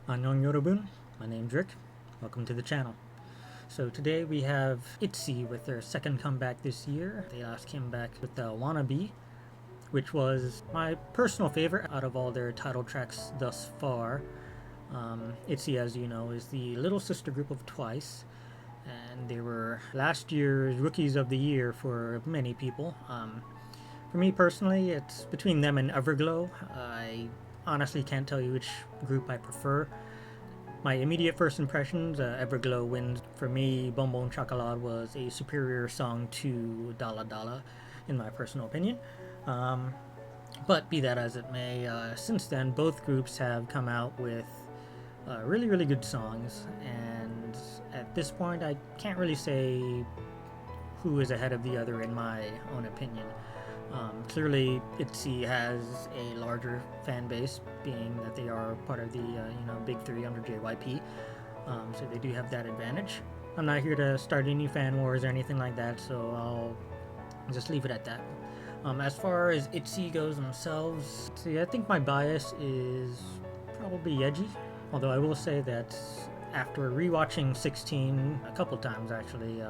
Annyeong Yorobun, my name's Rick. Welcome to the channel. So today we have ITZY with their second comeback this year. They last came back with the Wannabe, which was my personal favorite out of all their title tracks thus far. ITZY, as you know, is the little sister group of TWICE, and they were last year's Rookies of the Year for many people. For me personally, it's between them and Everglow. I honestly can't tell you which group I prefer. My immediate first impressions, Everglow wins. For me, Bonbon Chocolat was a superior song to Dala Dala, in my personal opinion. But be that as it may, since then, both groups have come out with really, really good songs. And at this point, I can't really say who is ahead of the other in my own opinion. Clearly, ITZY has a larger fan base, being that they are part of the big three under JYP, so they do have that advantage. I'm not here to start any fan wars or anything like that, so I'll just leave it at that. As far as ITZY goes themselves, see, I think my bias is probably YEJI, although I will say that after rewatching 16 a couple times actually,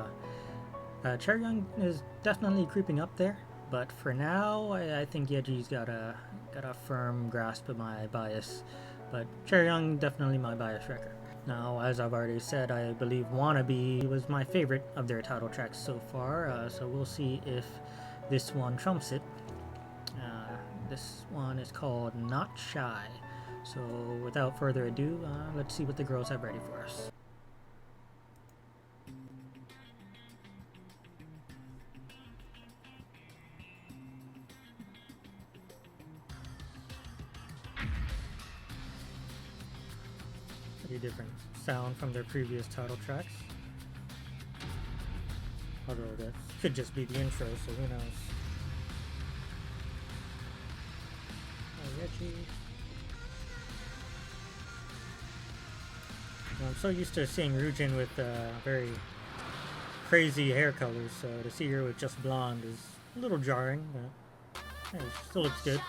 Chaeryeong is definitely creeping up there. But for now, I think YEJI's got a firm grasp of my bias. But Chaeryeong, definitely my bias wrecker. Now, as I've already said, I believe Wannabe was my favorite of their title tracks so far. So we'll see if this one trumps it. This one is called Not Shy. So without further ado, let's see what the girls have ready for us. Different sound from their previous title tracks. Although that could just be the intro, so who knows. I'm so used to seeing Ryujin with very crazy hair colors, so to see her with just blonde is a little jarring, but hey, it still looks good.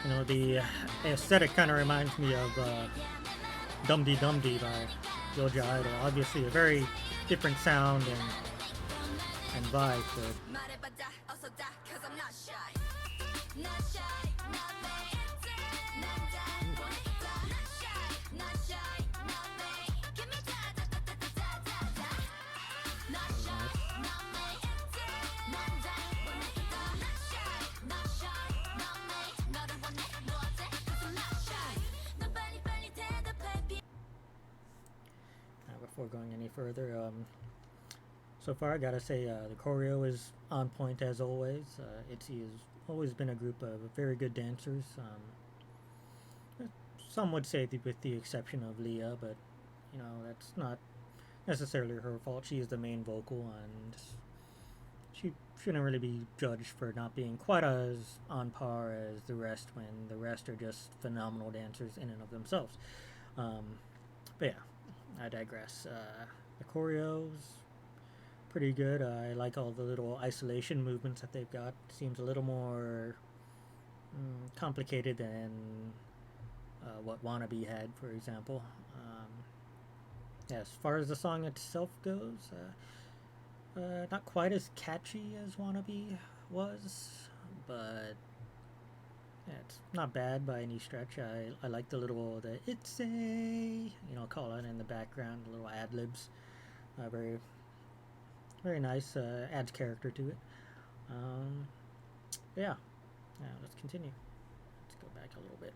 You know, the aesthetic kind of reminds me of Dum Dee Dum Dee by Yoja Idol. Obviously a very different sound and vibe, but before going any further, so far I gotta say the choreo is on point as always. ITZY has always been a group of very good dancers. Some would say with the exception of Leah, but you know, that's not necessarily her fault. She is the main vocal, and she shouldn't really be judged for not being quite as on par as the rest, when the rest are just phenomenal dancers in and of themselves. But yeah, I digress. The choreo's pretty good. I like all the little isolation movements that they've got. Seems a little more complicated than what Wannabe had, for example. Yeah, as far as the song itself goes, not quite as catchy as Wannabe was, but yeah, it's not bad by any stretch. I like the little ITZY, call it in the background, the little ad-libs. Very, very nice, adds character to it. Yeah, let's continue. Let's go back a little bit.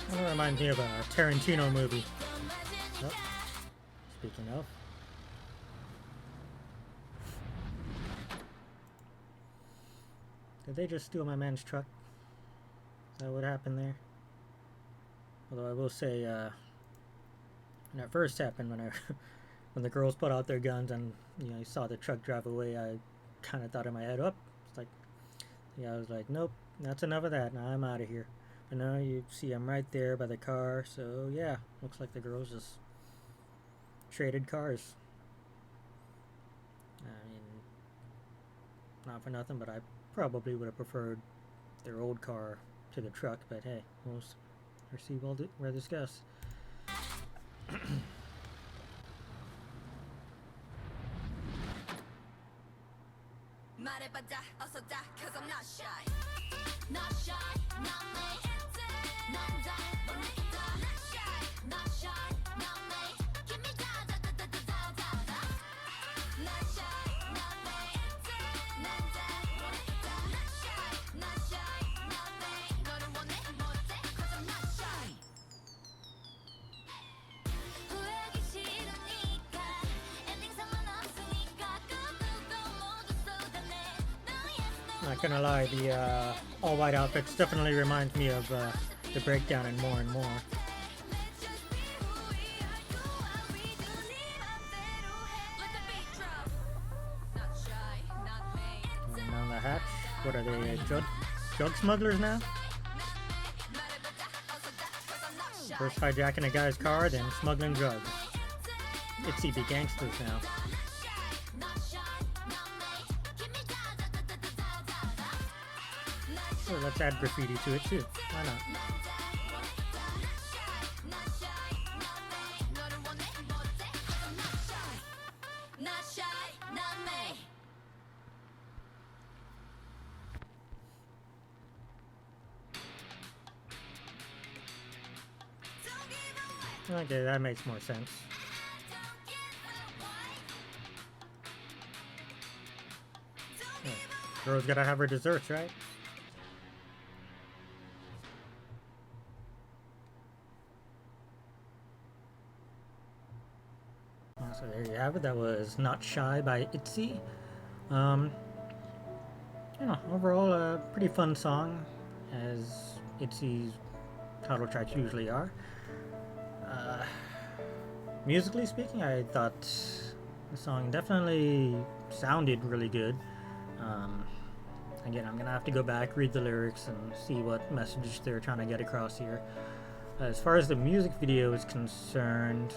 That reminds me of a Tarantino movie. Oh, speaking of. Did they just steal my man's truck? Is that what happened there? Although I will say, when it first happened, when the girls put out their guns and I saw the truck drive away, I kind of thought in my head, oh, it's like, yeah, I was like, nope, that's enough of that. Now I'm out of here. But now you see I'm right there by the car, so yeah, looks like the girls just traded cars. I mean, not for nothing, but I probably would have preferred their old car to the truck, but hey, we'll see where this goes. Not gonna lie, the all-white outfits definitely reminds me of the breakdown in More and More. And down the hatch, what are they, drug smugglers now? First hijacking a guy's car, then smuggling drugs. ITZY be gangsters now. Sure, let's add graffiti to it too. Why not? Okay, that makes more sense. Yeah. Girl's gotta have her desserts, right? So there you have it. That was Not Shy by ITZY. Overall a pretty fun song, as ITZY's title tracks usually are. Musically speaking, I thought the song definitely sounded really good. Again, I'm gonna have to go back, read the lyrics, and see what message they're trying to get across here. As far as the music video is concerned,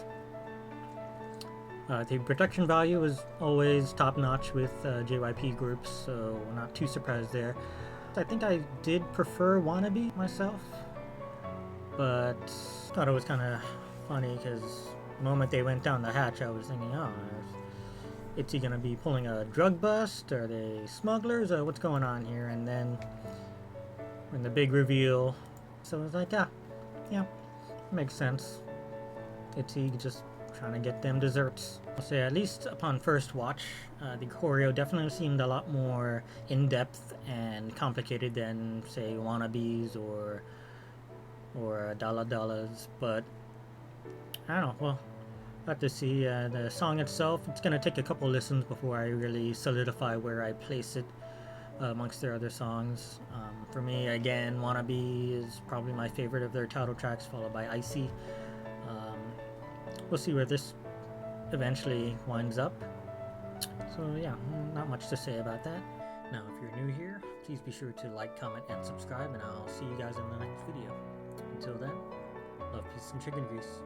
the production value was always top-notch with JYP groups, so not too surprised there. I think I did prefer Wannabe myself, but thought it was kind of funny because the moment they went down the hatch, I was thinking, oh, is he gonna be pulling a drug bust? Are they smugglers? What's going on here? And then when the big reveal, so I was like, yeah, makes sense. ITZY just trying to get them desserts. I'll say, at least upon first watch, the choreo definitely seemed a lot more in-depth and complicated than, say, Wannabes or Dala Dalas, but I don't know, well, have to see. The song itself, it's gonna take a couple listens before I really solidify where I place it amongst their other songs. For me, again, Wannabe is probably my favorite of their title tracks, followed by Icy. We'll see where this eventually winds up. So yeah, not much to say about that. Now, if you're new here, please be sure to like, comment, and subscribe, and I'll see you guys in the next video. Until then, love, peace, and chicken grease.